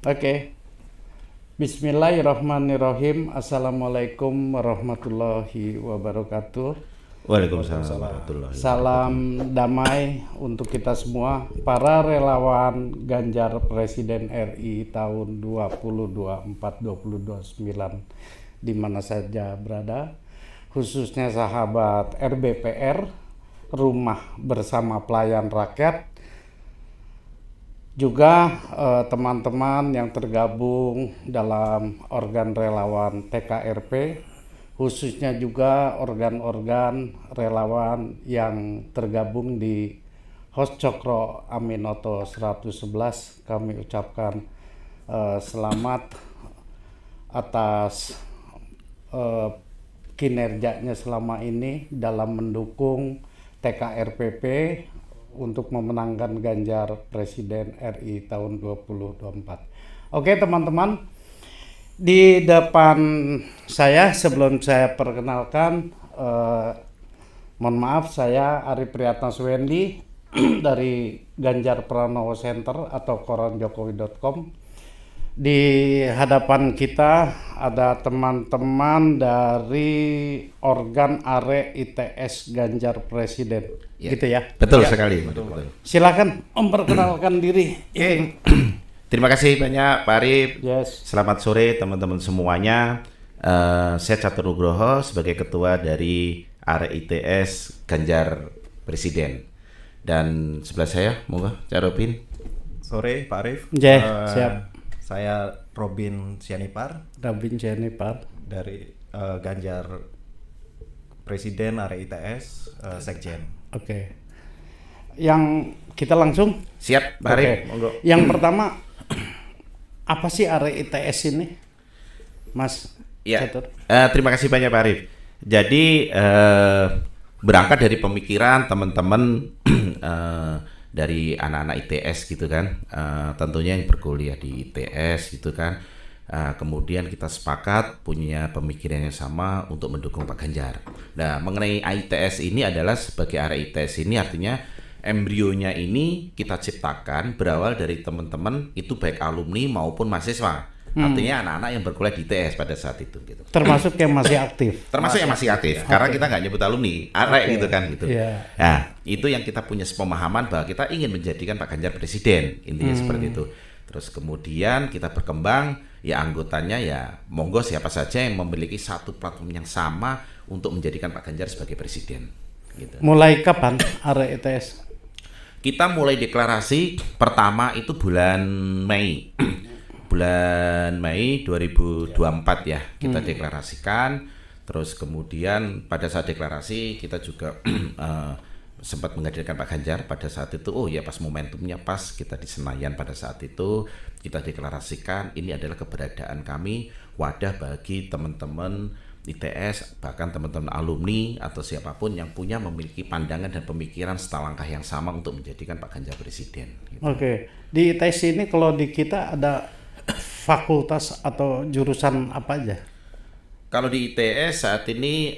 Oke. Bismillahirrahmanirrahim. Assalamualaikum warahmatullahi wabarakatuh. Waalaikumsalam warahmatullahi Salam damai untuk kita semua, para relawan Ganjar Presiden RI tahun 2024-2029 di mana saja berada, khususnya sahabat RBPR, Rumah Bersama Pelayan Rakyat, juga teman-teman yang tergabung dalam organ relawan TKRP, khususnya juga organ-organ relawan yang tergabung di Hos Cokro Aminoto 111. Kami ucapkan selamat atas kinerjanya selama ini dalam mendukung TKRPP untuk memenangkan Ganjar Presiden RI tahun 2024. Oke teman-teman, di depan saya sebelum saya perkenalkan, mohon maaf, saya Ari Priyatna Suwendi dari Ganjar Pranowo Center atau koranjokowi.com. Di hadapan kita ada teman-teman dari organ ARE ITS Ganjar Presiden, Ya, gitu ya? betul Ya. sekali. Betul. Silakan memperkenalkan diri. Terima kasih banyak Pak Arif. Yes. Selamat sore teman-teman semuanya. Saya Catur Nugroho sebagai ketua dari ARE ITS Ganjar Presiden. Dan sebelah saya, monggo Cak Robin. Sore Pak Arif. Siap. Saya Robin Sianipar Rabin Jenipar. dari Ganjar Presiden ARE ITS Sekjen. Oke. Yang kita langsung. Siap Pak Arif, Oke. monggo. Yang pertama, apa sih ARE ITS ini, Mas Ya. Catur? Terima kasih banyak Pak Arif. Jadi berangkat dari pemikiran teman-teman dari anak-anak ITS gitu kan, tentunya yang berkuliah di ITS gitu kan, kemudian kita sepakat punya pemikiran yang sama untuk mendukung Pak Ganjar. Nah, mengenai ITS ini adalah sebagai ARE ITS ini artinya embrionya ini kita ciptakan berawal dari teman-teman itu baik alumni maupun mahasiswa. Artinya anak-anak yang berkuliah di ITS pada saat itu gitu. Termasuk yang masih aktif. Termasuk yang masih aktif, karena kita nggak nyebut alumni, ARE gitu kan gitu. Iya. Nah, itu yang kita punya sepemahaman bahwa kita ingin menjadikan Pak Ganjar presiden, intinya seperti itu. Terus kemudian kita berkembang, ya anggotanya ya monggo siapa saja yang memiliki satu platform yang sama untuk menjadikan Pak Ganjar sebagai presiden. Gitu. Mulai kapan ARE ITS? Kita mulai deklarasi pertama itu bulan Mei. Bulan Mei 2024 ya kita deklarasikan. Terus kemudian pada saat deklarasi kita juga sempat menghadirkan Pak Ganjar pada saat itu. Oh ya, pas momentumnya pas kita di Senayan pada saat itu kita deklarasikan ini adalah keberadaan kami, wadah bagi teman-teman ITS, bahkan teman-teman alumni atau siapapun yang punya memiliki pandangan dan pemikiran setalangkah yang sama untuk menjadikan Pak Ganjar presiden gitu. Oke. Di ITS ini kalau di kita ada fakultas atau jurusan apa aja? Kalau di ITS saat ini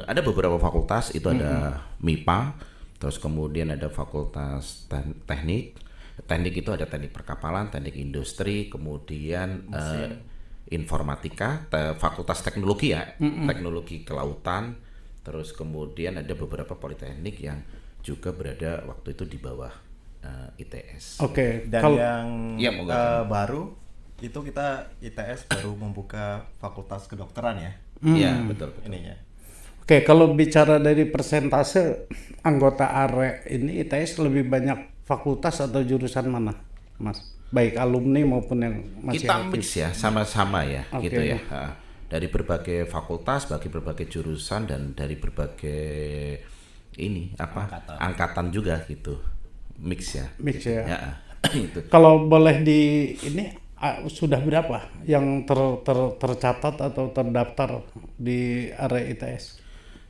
ada beberapa fakultas, itu ada MIPA, terus kemudian ada fakultas teknik. Teknik itu ada teknik perkapalan, teknik industri, kemudian informatika, fakultas teknologi ya, teknologi kelautan, terus kemudian ada beberapa politeknik yang juga berada waktu itu di bawah ITS. Oke. Dan Kalau yang Iya, monggo. baru itu kita ITS baru membuka fakultas kedokteran ya Iya, betul. ininya. Oke, kalau bicara dari persentase anggota ARE ini ITS lebih banyak fakultas atau jurusan mana, Mas? Baik alumni maupun yang masih Kita aktif. mix ya, sama-sama ya, Oke. gitu ya. Dari berbagai fakultas, bagi berbagai jurusan dan dari berbagai ini apa angkatan juga gitu, mix ya. Mix ya. Ya, itu. Kalau boleh di ini sudah berapa yang tercatat atau terdaftar di ARE ITS?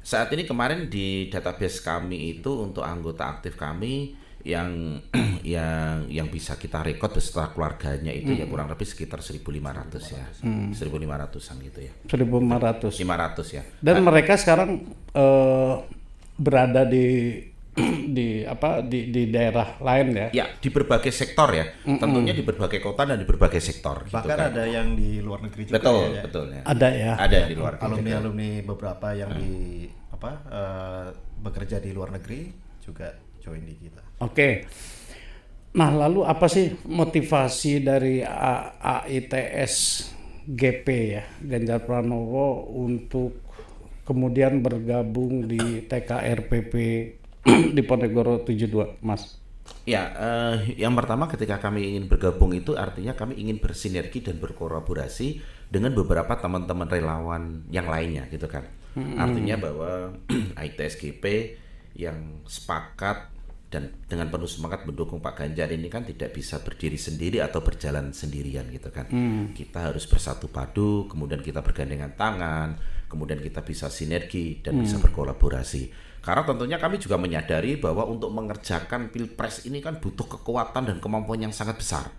Saat ini kemarin di database kami itu untuk anggota aktif kami yang yang bisa kita rekod beserta keluarganya itu ya kurang lebih sekitar 1.500 ya. 1.500-an gitu ya. 1.500. 500 ya. Dan mereka sekarang berada di di daerah lain ya. Ya, di berbagai sektor ya. Tentunya di berbagai kota dan di berbagai sektor. Bahkan gitu kan. ada yang di luar negeri juga Betul, ya. betul ya. Ada ya. Ada di luar negeri. Alumni beberapa yang di bekerja di luar negeri juga join di kita. Oke. Nah, lalu apa sih motivasi dari AITS GP ya, Ganjar Pranowo untuk kemudian bergabung di TKRPP di Ponegoro 72, Mas? Ya, yang pertama ketika kami ingin bergabung itu artinya kami ingin bersinergi dan berkolaborasi dengan beberapa teman-teman relawan yang lainnya gitu kan. Artinya bahwa AITS GP yang sepakat dan dengan penuh semangat mendukung Pak Ganjar ini kan tidak bisa berdiri sendiri atau berjalan sendirian gitu kan. Kita harus bersatu padu, kemudian kita bergandengan tangan, kemudian kita bisa sinergi dan bisa berkolaborasi. Karena tentunya kami juga menyadari bahwa untuk mengerjakan Pilpres ini kan butuh kekuatan dan kemampuan yang sangat besar.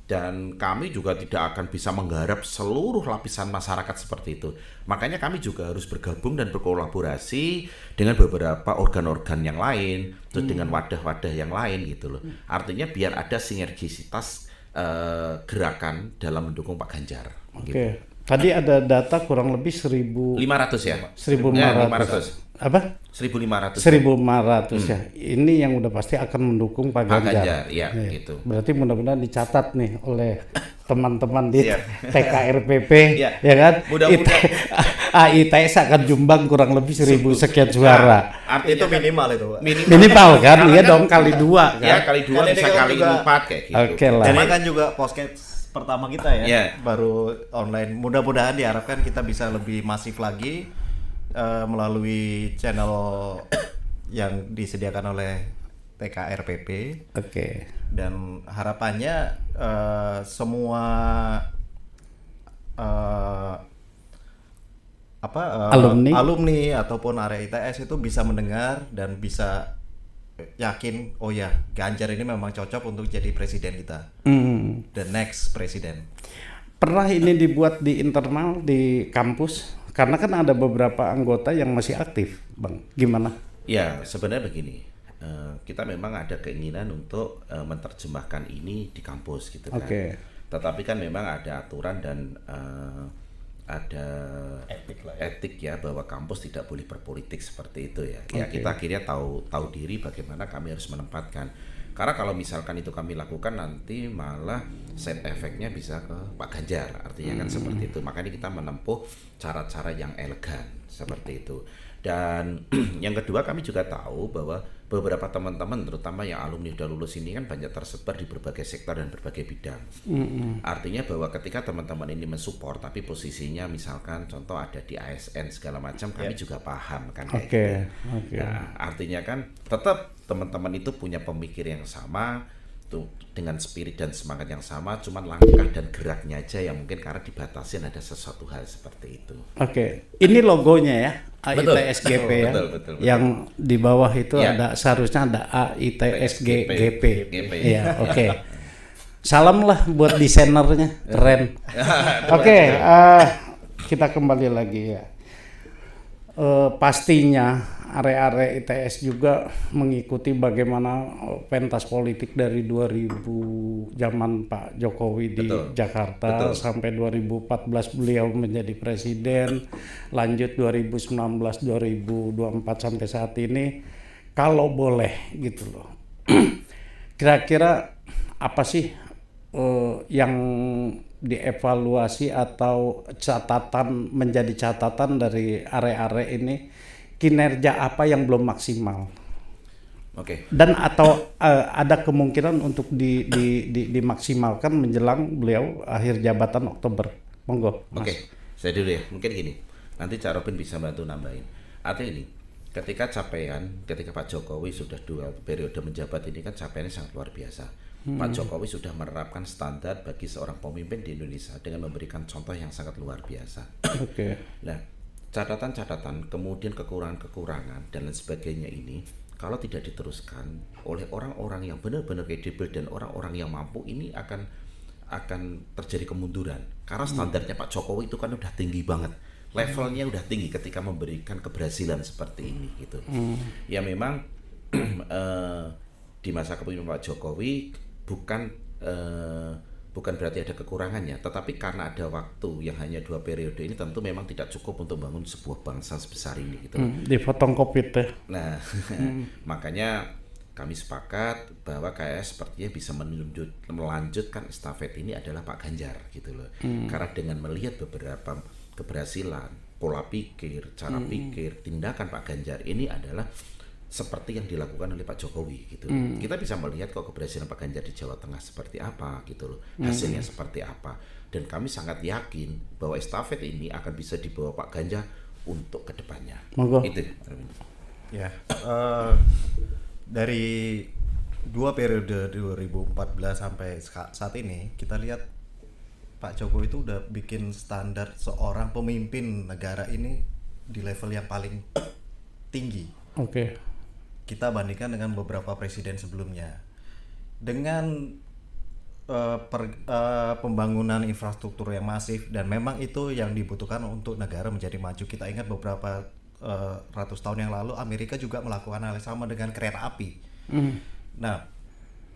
Dan kami juga tidak akan bisa menggarap seluruh lapisan masyarakat seperti itu. Makanya kami juga harus bergabung dan berkolaborasi dengan beberapa organ-organ yang lain, terus dengan wadah-wadah yang lain gitu loh. Artinya biar ada sinergisitas gerakan dalam mendukung Pak Ganjar. Oke. Gitu. Tadi ada data kurang lebih 1.500 ya? 1.500. Apa? 1.500. 1.500 ya. Ini yang udah pasti akan mendukung Pak Pak Ganjar. Ganjar, ya, gitu. Berarti mudah-mudahan dicatat nih oleh teman-teman di Siap. TKRPP, Ya. ya kan? Mudah-mudahan. AITS akan jumbang kurang lebih 1.000 sekian suara. Artinya Itu minimal itu, Pak. Minimal kan? Karena Iya kan- dong, kali 2 kan? Ya kali 2 Kan ini bisa kan kali juga- 4 kayak gitu. Oke lah. Ini kan juga podcast pertama kita ya, Iya. baru online. Mudah-mudahan diharapkan kita bisa lebih masif lagi melalui channel yang disediakan oleh TKRPP. Oke. Dan harapannya semua alumni ataupun area ITS itu bisa mendengar dan bisa yakin, oh ya, Ganjar ini memang cocok untuk jadi presiden kita, the next presiden. Pernah ini dibuat di internal di kampus? Karena kan ada beberapa anggota yang masih aktif, Bang. Gimana? Ya, sebenarnya begini. Kita memang ada keinginan untuk menerjemahkan ini di kampus gitu kan. Oke. Tetapi kan memang ada aturan dan ada etik ya bahwa kampus tidak boleh berpolitik seperti itu ya. Ya kita akhirnya tahu diri bagaimana kami harus menempatkan. Karena kalau misalkan itu kami lakukan nanti malah side efeknya bisa ke Pak Ganjar, artinya kan seperti itu. Makanya kita menempuh cara-cara yang elegan seperti itu. Dan yang kedua kami juga tahu bahwa beberapa teman-teman terutama yang alumni udah lulus ini kan banyak tersebar di berbagai sektor dan berbagai bidang. Artinya bahwa ketika teman-teman ini mensupport tapi posisinya misalkan contoh ada di ASN segala macam kami juga paham kan kayak gitu. Nah, artinya kan tetap teman-teman itu punya pemikir yang sama tuh dengan spirit dan semangat yang sama, cuman langkah dan geraknya aja yang mungkin karena dibatasin ada sesuatu hal seperti itu. Oke. Ini logonya ya, Betul. AITS GP ya. Betul. Yang di bawah itu Ya. ada seharusnya ada AITS GP. GP. Iya, oke. Salam lah buat desainernya, keren. Oke, kita kembali lagi ya. Pastinya area-area ITS juga mengikuti bagaimana pentas politik dari 2000 zaman Pak Jokowi di Jakarta sampai 2014 beliau menjadi presiden, lanjut 2019 2024 sampai saat ini. Kalau boleh gitu loh. Kira-kira apa sih yang dievaluasi atau menjadi catatan dari area-area ini, kinerja apa yang belum maksimal? Oke. Dan atau ada kemungkinan untuk dimaksimalkan menjelang beliau akhir jabatan Oktober. Monggo, Mas. Oke. Saya dulu ya. Mungkin gini. Nanti Cak Robin bisa bantu nambahin. Artinya ini, ketika Pak Jokowi sudah 2 periode menjabat ini kan capaiannya sangat luar biasa. Pak Jokowi sudah menerapkan standar bagi seorang pemimpin di Indonesia dengan memberikan contoh yang sangat luar biasa. Oke. Nah, catatan-catatan, kemudian kekurangan-kekurangan dan lain sebagainya ini kalau tidak diteruskan oleh orang-orang yang benar-benar kredibel dan orang-orang yang mampu, ini akan terjadi kemunduran. Karena standarnya Pak Jokowi itu kan udah tinggi banget. Levelnya udah tinggi ketika memberikan keberhasilan seperti ini gitu. Ya memang di masa kepemimpinan Pak Jokowi bukan berarti ada kekurangannya, tetapi karena ada waktu yang hanya 2 periode ini tentu memang tidak cukup untuk membangun sebuah bangsa sebesar ini gitu. Dipotong COVID ya. Nah, makanya kami sepakat bahwa KS sepertinya bisa melanjutkan estafet ini adalah Pak Ganjar gitu loh. Karena dengan melihat beberapa keberhasilan, pola pikir, cara pikir, tindakan Pak Ganjar ini adalah seperti yang dilakukan oleh Pak Jokowi gitu. Kita bisa melihat kok keberhasilan Pak Ganjar di Jawa Tengah seperti apa gitu loh. Hasilnya seperti apa. Dan kami sangat yakin bahwa estafet ini akan bisa dibawa Pak Ganjar untuk kedepannya. Itu. Ya, dari 2 periode 2014 sampai saat ini kita lihat Pak Jokowi itu udah bikin standar seorang pemimpin negara ini di level yang paling tinggi. Oke. Kita bandingkan dengan beberapa presiden sebelumnya. Dengan pembangunan infrastruktur yang masif, dan memang itu yang dibutuhkan untuk negara menjadi maju. Kita ingat beberapa ratus tahun yang lalu Amerika juga melakukan hal yang sama dengan kereta api. Nah,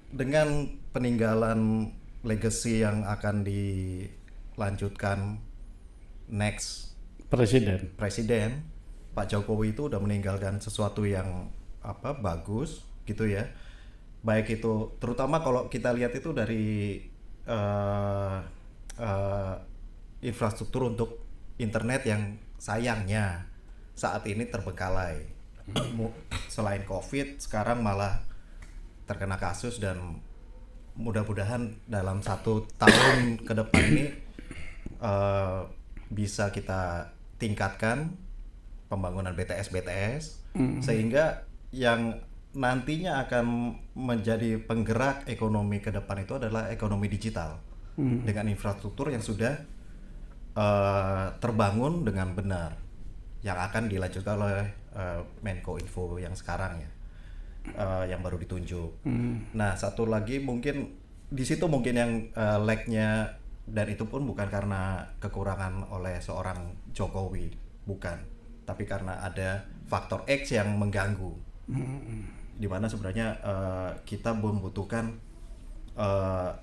dengan peninggalan legacy yang akan dilanjutkan next presiden, Pak Jokowi itu udah meninggalkan sesuatu yang bagus gitu ya. Baik itu terutama kalau kita lihat itu dari infrastruktur untuk internet yang sayangnya saat ini terbengkalai. Selain COVID, sekarang malah terkena kasus, dan mudah-mudahan dalam 1 tahun ke depan ini bisa kita tingkatkan pembangunan BTS sehingga yang nantinya akan menjadi penggerak ekonomi ke depan itu adalah ekonomi digital dengan infrastruktur yang sudah terbangun dengan benar, yang akan dilanjutkan oleh Menko Info yang sekarang ya, yang baru ditunjuk. Nah, satu lagi mungkin di situ mungkin yang lag-nya, dan itu pun bukan karena kekurangan oleh seorang Jokowi, bukan, tapi karena ada faktor X yang mengganggu. Di mana sebenarnya kita membutuhkan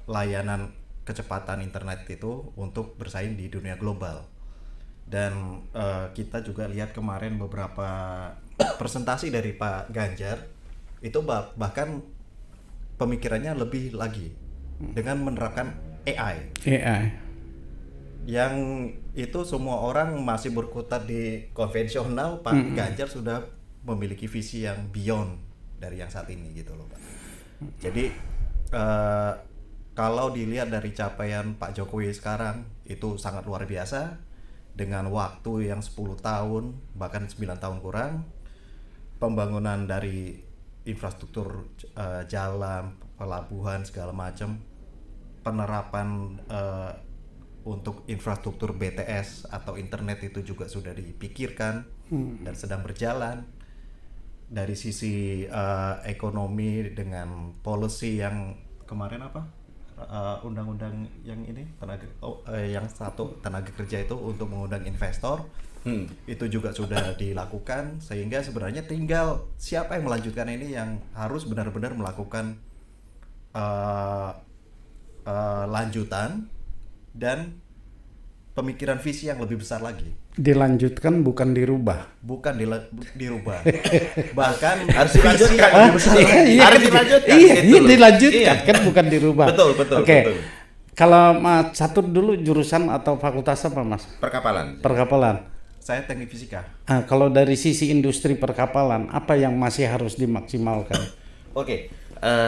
layanan kecepatan internet itu untuk bersaing di dunia global. Dan kita juga lihat kemarin beberapa presentasi dari Pak Ganjar itu bahkan pemikirannya lebih lagi dengan menerapkan AI. Yang itu semua orang masih berkutat di konvensional, Pak Ganjar sudah memiliki visi yang beyond dari yang saat ini gitu loh Pak. Jadi kalau dilihat dari capaian Pak Jokowi sekarang itu sangat luar biasa, dengan waktu yang 10 tahun bahkan 9 tahun kurang, pembangunan dari infrastruktur jalan, pelabuhan segala macam, penerapan untuk infrastruktur BTS atau internet itu juga sudah dipikirkan dan sedang berjalan. Dari sisi ekonomi dengan policy yang kemarin undang-undang yang ini yang tenaga kerja itu untuk mengundang investor, itu juga sudah dilakukan, sehingga sebenarnya tinggal siapa yang melanjutkan ini yang harus benar-benar melakukan lanjutan dan pemikiran visi yang lebih besar lagi. Dilanjutkan, bukan dirubah. Bukan dirubah. Bahkan harus dilanjutkan. Harus dilanjutkan. Iya, dilanjutkan kan, bukan dirubah. Betul. Oke. Kalau Mas Catur dulu jurusan atau fakultas apa Mas? Perkapalan. Saya teknik fisika. Kalau dari sisi industri perkapalan, apa yang masih harus dimaksimalkan? Oke.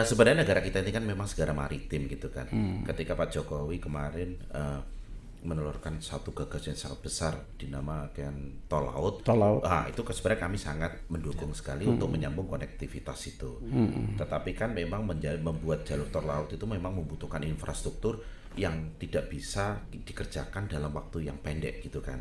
Sebenarnya negara kita ini kan memang negara maritim gitu kan. Ketika Pak Jokowi kemarin menelurkan satu gagasan yang sangat besar dinamakan tol laut. Itu sebenarnya kami sangat mendukung sekali untuk menyambung konektivitas itu. Tetapi kan memang membuat jalur tol laut itu memang membutuhkan infrastruktur yang tidak bisa dikerjakan dalam waktu yang pendek gitu kan.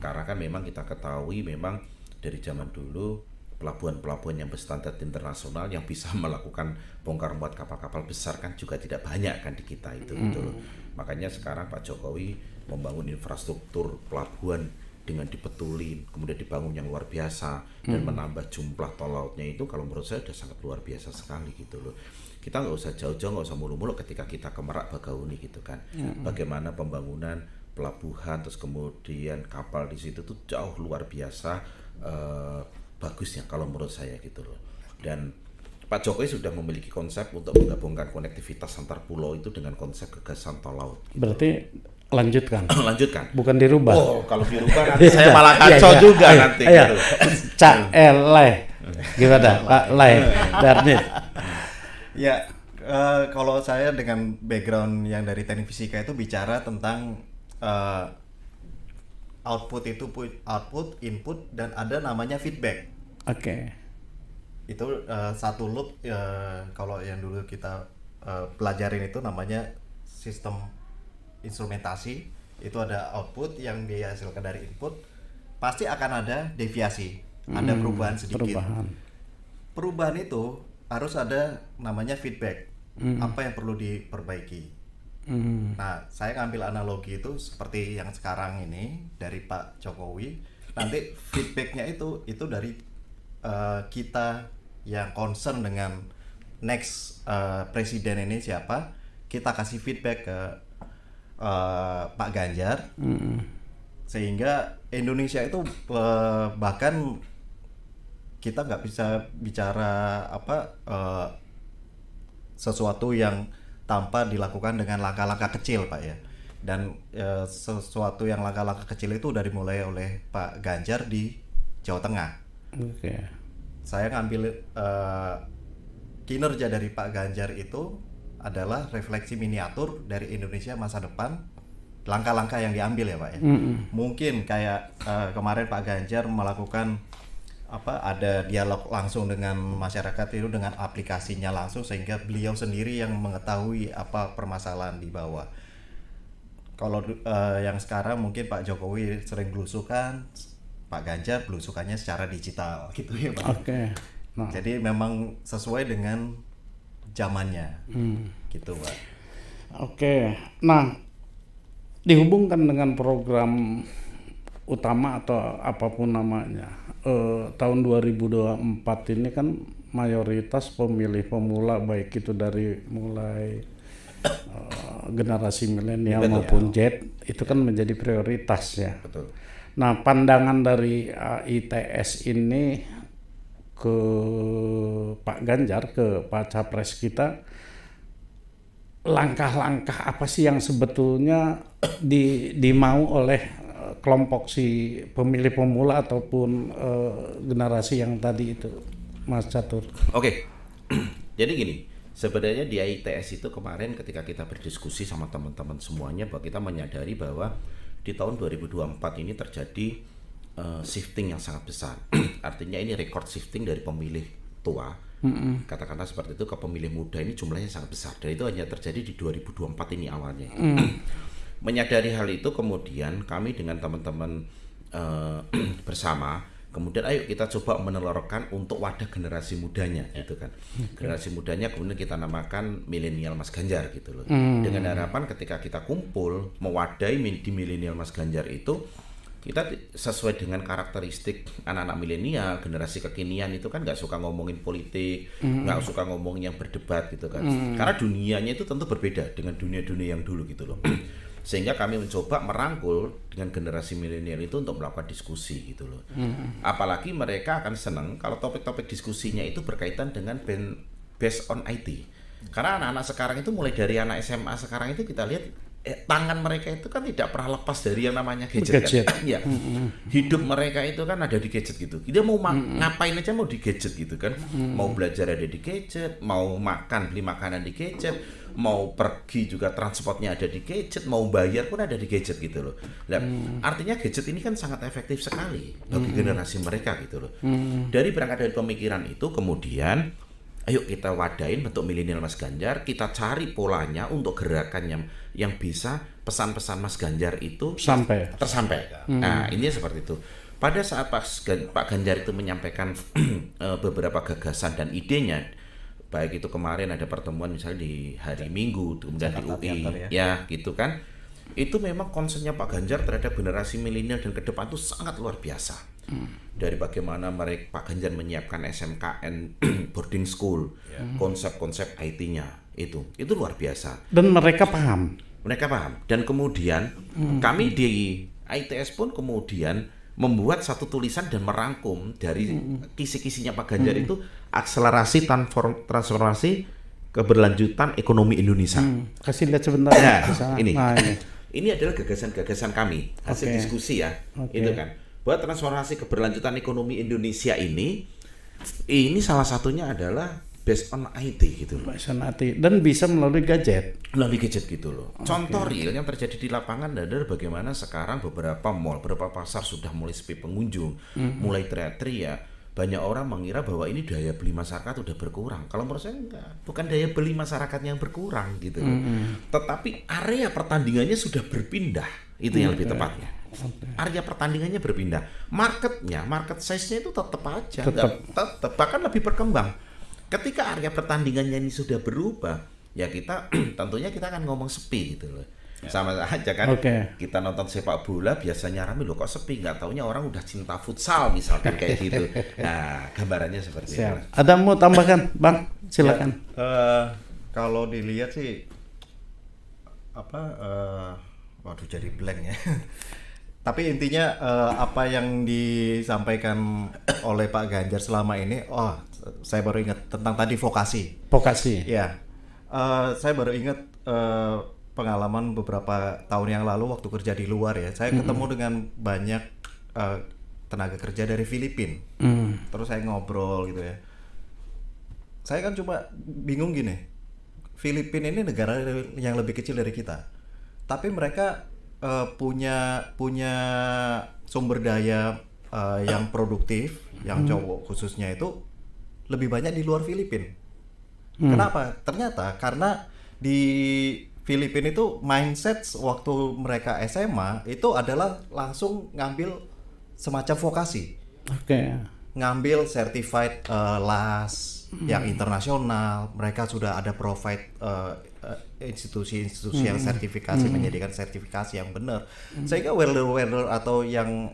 Karena kan memang kita ketahui memang dari zaman dulu pelabuhan-pelabuhan yang berstandar internasional yang bisa melakukan bongkar muat kapal-kapal besar kan juga tidak banyak kan di kita itu gitu loh. Makanya sekarang Pak Jokowi membangun infrastruktur pelabuhan dengan dibetulin, kemudian dibangun yang luar biasa dan menambah jumlah tol lautnya itu kalau menurut saya sudah sangat luar biasa sekali gitu loh. Kita nggak usah jauh-jauh, nggak usah mulu-mulu ketika kita ke Merak Bakauni gitu kan. Bagaimana pembangunan pelabuhan terus kemudian kapal di situ tuh jauh luar biasa bagusnya kalau menurut saya gitu loh. Dan Pak Jokowi sudah memiliki konsep untuk menggabungkan konektivitas antar pulau itu dengan konsep gagasan tol laut. Gitu. Berarti lanjutkan. Lanjutkan. Bukan dirubah. Oh, kalau dirubah nanti saya malah kacau juga nanti. Ayo. Gitu. Cak Lai. Gimana Pak Lai? Darnit. Ya, kalau saya dengan background yang dari teknik fisika itu bicara tentang output, input, dan ada namanya feedback. Oke. Itu satu loop, kalau yang dulu kita pelajarin itu namanya sistem instrumentasi. Itu ada output yang dihasilkan dari input, pasti akan ada deviasi, ada perubahan sedikit. Perubahan itu harus ada namanya feedback. Apa yang perlu diperbaiki. Nah, saya ngambil analogi itu seperti yang sekarang ini dari Pak Jokowi. Nanti feedbacknya itu dari kita yang concern dengan next presiden ini siapa, kita kasih feedback ke Pak Ganjar, sehingga Indonesia itu bahkan kita nggak bisa bicara sesuatu yang tanpa dilakukan dengan langkah-langkah kecil, Pak ya. Dan sesuatu yang langkah-langkah kecil itu udah dimulai oleh Pak Ganjar di Jawa Tengah. Oke. Saya ngambil kinerja dari Pak Ganjar itu adalah refleksi miniatur dari Indonesia masa depan, langkah-langkah yang diambil ya Pak ya. Mungkin kayak kemarin Pak Ganjar melakukan ada dialog langsung dengan masyarakat itu dengan aplikasinya langsung, sehingga beliau sendiri yang mengetahui apa permasalahan di bawah. Kalau yang sekarang mungkin Pak Jokowi sering belusukan, Pak Ganjar belusukannya secara digital gitu ya Pak. Oke. Nah. Jadi memang sesuai dengan zamannya gitu Pak. Oke. Nah, dihubungkan dengan program utama atau apapun namanya, tahun 2024 ini kan mayoritas pemilih pemula, baik itu dari mulai generasi milenial maupun Z, itu kan menjadi prioritas ya. Betul. Nah, pandangan dari ITS ini ke Pak Ganjar, ke Pak Capres kita, langkah-langkah apa sih yang sebetulnya dimau oleh kelompok si pemilih pemula ataupun generasi yang tadi itu, Mas Catur? Oke. Jadi gini, sebenarnya di ITS itu kemarin ketika kita berdiskusi sama teman-teman semuanya, bahwa kita menyadari bahwa di tahun 2024 ini terjadi shifting yang sangat besar. Artinya ini record shifting dari pemilih tua, katakanlah seperti itu, ke pemilih muda. Ini jumlahnya sangat besar, dan itu hanya terjadi di 2024 ini awalnya. Menyadari hal itu, kemudian kami dengan teman-teman bersama, kemudian ayo kita coba menelurkan untuk wadah generasi mudanya gitu kan. Generasi mudanya kemudian kita namakan milenial Mas Ganjar gitu loh. Dengan harapan ketika kita kumpul mewadahi di milenial Mas Ganjar itu, kita sesuai dengan karakteristik anak-anak milenial, generasi kekinian itu kan nggak suka ngomongin politik, nggak suka ngomongin yang berdebat gitu kan. Karena dunianya itu tentu berbeda dengan dunia-dunia yang dulu gitu loh. Sehingga kami mencoba merangkul dengan generasi milenial itu untuk melakukan diskusi gitu loh. Apalagi mereka akan senang kalau topik-topik diskusinya itu berkaitan dengan based on IT. Karena anak-anak sekarang itu mulai dari anak SMA sekarang itu kita lihat tangan mereka itu kan tidak pernah lepas dari yang namanya gadget. Kan? Ya. Hidup mereka itu kan ada di gadget gitu. Dia mau ngapain aja mau di gadget gitu kan. Mau belajar ada di gadget, mau makan beli makanan di gadget, mau pergi juga transportnya ada di gadget, mau bayar pun ada di gadget gitu loh. Nah, artinya gadget ini kan sangat efektif sekali bagi generasi mereka gitu loh. Dari berangkat dari pemikiran itu, kemudian ayo kita wadain bentuk milenial Mas Ganjar, kita cari polanya untuk gerakan yang bisa pesan-pesan Mas Ganjar itu tersampai. Nah, ini seperti itu. Pada saat Pak Ganjar itu menyampaikan beberapa gagasan dan idenya, baik itu kemarin ada pertemuan misalnya di hari Minggu, kemudian di UI, ya gitu kan. itu memang concernnya Pak Ganjar terhadap generasi milenial dan ke depan itu sangat luar biasa. Dari bagaimana Pak Ganjar menyiapkan SMKN boarding school, konsep-konsep IT-nya itu luar biasa. Dan mereka paham. Dan kemudian kami di ITS pun kemudian membuat satu tulisan dan merangkum dari kisi-kisinya Pak Ganjar itu akselerasi transformasi keberlanjutan ekonomi Indonesia. Kasih lihat sebentar. Ini adalah gagasan-gagasan kami, hasil diskusi ya, itu kan. Bahwa transformasi keberlanjutan ekonomi Indonesia ini salah satunya adalah based on IT gitu loh. Based on IT dan bisa melalui gadget. Melalui gadget gitu loh. Contoh real yang terjadi di lapangan adalah bagaimana sekarang beberapa mall, beberapa pasar sudah mulai sepi pengunjung, mulai teriak-teriak. Banyak orang mengira bahwa ini daya beli masyarakat udah berkurang. Kalau menurut saya enggak, bukan daya beli masyarakat yang berkurang gitu. Tetapi area pertandingannya sudah berpindah, itu yang lebih tepatnya. Area pertandingannya berpindah. Market size-nya itu tetap aja, tetap bahkan lebih berkembang. Ketika area pertandingannya ini sudah berubah, ya kita tentunya kita akan ngomong sepi gitu loh. Sama aja kan, kita nonton sepak bola biasanya rame, loh kok sepi, nggak taunya orang udah cinta futsal misalkan kayak gitu. Nah, gambarannya seperti itu. Ada mau tambahkan, Bang? Silakan. Kalau dilihat sih waduh jadi blank ya. Tapi intinya apa yang disampaikan oleh Pak Ganjar selama ini, saya baru ingat tentang tadi vokasi. Ya, saya baru ingat pengalaman beberapa tahun yang lalu waktu kerja di luar ya, saya ketemu dengan banyak tenaga kerja dari Filipina. Terus saya ngobrol gitu ya. Saya kan cuma bingung gini, Filipina ini negara yang lebih kecil dari kita, tapi mereka punya sumber daya yang produktif, yang cowok khususnya itu lebih banyak di luar Filipina. Kenapa? Ternyata karena di Filipina itu mindset waktu mereka SMA itu adalah langsung ngambil semacam vokasi. Ngambil certified LAS yang internasional. Mereka sudah ada provide institusi-institusi yang sertifikasi, menyediakan sertifikasi yang benar. Sehingga welder atau yang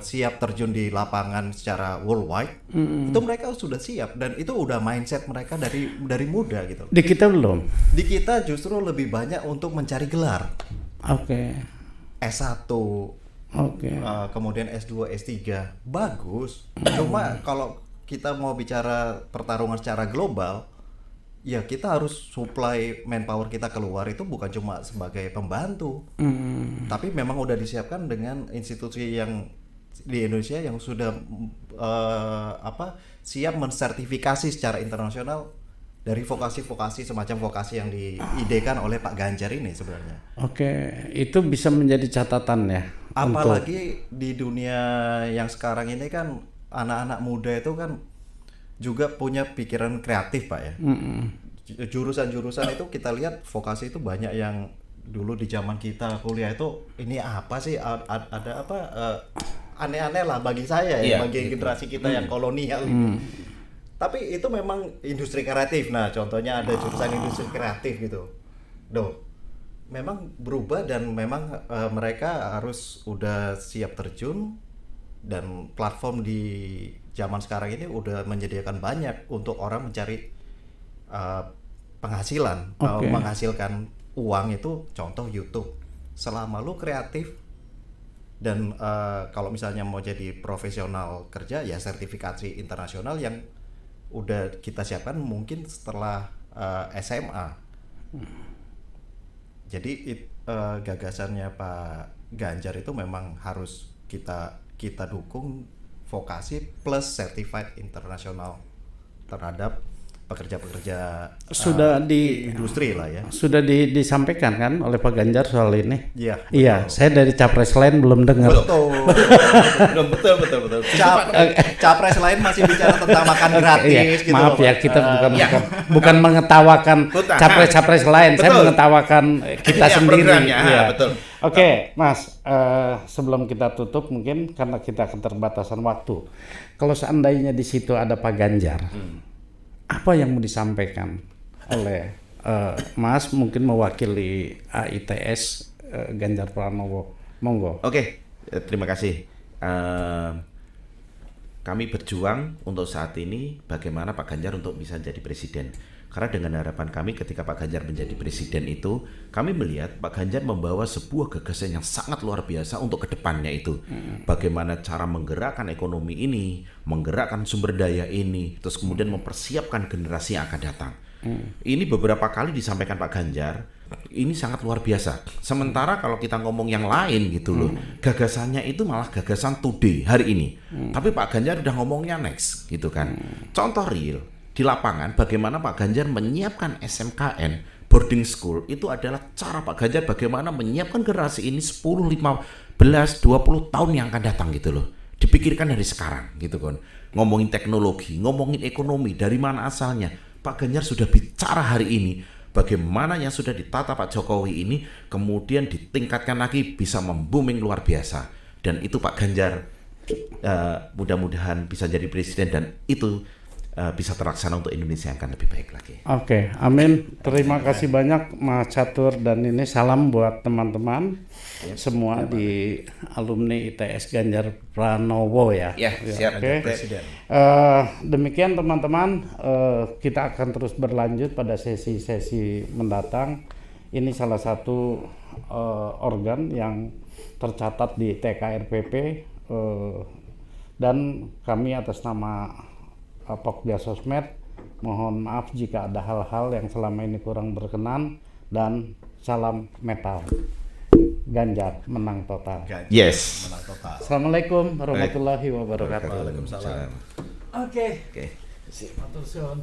siap terjun di lapangan secara worldwide, itu mereka sudah siap dan itu udah mindset mereka dari muda gitu. Di kita belum. Di kita justru lebih banyak untuk mencari gelar. S1, kemudian S2, S3, bagus. Cuma kalau kita mau bicara pertarungan secara global, ya kita harus supply manpower kita keluar itu bukan cuma sebagai pembantu, tapi memang udah disiapkan dengan institusi yang di Indonesia yang sudah siap mensertifikasi secara internasional dari vokasi-vokasi semacam vokasi yang diidekan oleh Pak Ganjar ini sebenarnya. Itu bisa menjadi catatan ya. Apalagi di dunia yang sekarang ini kan anak-anak muda itu kan juga punya pikiran kreatif Pak ya. Jurusan-jurusan itu kita lihat vokasi itu banyak yang dulu di zaman kita kuliah itu ini apa sih ada apa aneh-aneh lah bagi saya ya, bagi generasi kita yang kolonial gitu. Tapi itu memang industri kreatif. Nah contohnya ada jurusan industri kreatif gitu. Memang berubah dan memang mereka harus udah siap terjun dan platform di zaman sekarang ini udah menyediakan banyak untuk orang mencari penghasilan, menghasilkan uang itu. Contoh YouTube, selama lu kreatif dan kalau misalnya mau jadi profesional kerja ya sertifikasi internasional yang udah kita siapkan mungkin setelah SMA. Jadi gagasannya Pak Ganjar itu memang harus kita dukung vokasi plus certified internasional terhadap pekerja-pekerja sudah di industri lah ya. Sudah disampaikan kan oleh Pak Ganjar soal ini? Iya. Saya dari capres lain belum dengar. Betul. Capres lain masih bicara tentang makan gratis gitu. Maaf ya, kita bukan mengetawakan capres-capres lain. Saya mengetawakan kita sendiri. Betul. Mas, sebelum kita tutup mungkin karena kita keterbatasan waktu. Kalau seandainya di situ ada Pak Ganjar, apa yang mau disampaikan oleh Mas mungkin mewakili AITS Ganjar Pranowo. Monggo. Oke, terima kasih. Kami berjuang untuk saat ini bagaimana Pak Ganjar untuk bisa jadi presiden. Karena dengan harapan kami ketika Pak Ganjar menjadi presiden itu, kami melihat Pak Ganjar membawa sebuah gagasan yang sangat luar biasa untuk kedepannya itu. Bagaimana cara menggerakkan ekonomi ini, menggerakkan sumber daya ini, terus kemudian mempersiapkan generasi yang akan datang. Ini beberapa kali disampaikan Pak Ganjar, ini sangat luar biasa. Sementara kalau kita ngomong yang lain gitu loh, gagasannya itu malah gagasan today, hari ini. Tapi Pak Ganjar udah ngomongnya next gitu kan. Contoh real di lapangan, bagaimana Pak Ganjar menyiapkan SMKN boarding school, itu adalah cara Pak Ganjar bagaimana menyiapkan generasi ini 10, 15, 20 tahun yang akan datang gitu loh. Dipikirkan dari sekarang gitu kan. Ngomongin teknologi, ngomongin ekonomi, dari mana asalnya. Pak Ganjar sudah bicara hari ini bagaimana yang sudah ditata Pak Jokowi ini kemudian ditingkatkan lagi bisa membooming luar biasa. Dan itu Pak Ganjar mudah-mudahan bisa jadi presiden dan itu bisa terlaksana untuk Indonesia yang akan lebih baik lagi. Oke, amin. Terima kasih banyak Mas Catur, dan ini salam buat teman-teman semua di alumni ITS Ganjar Pranowo ya. Ya, siap. Oke. Presiden. Demikian teman-teman, kita akan terus berlanjut pada sesi-sesi mendatang. Ini salah satu organ yang tercatat di TKRPP, dan kami atas nama Pokja Sosmed mohon maaf jika ada hal-hal yang selama ini kurang berkenan, dan salam metal. Ganjar menang total. Ganjar Yes. menang total. Assalamualaikum warahmatullahi wabarakatuh. Waalaikumsalam. Oke. Oke. Si matur suwun.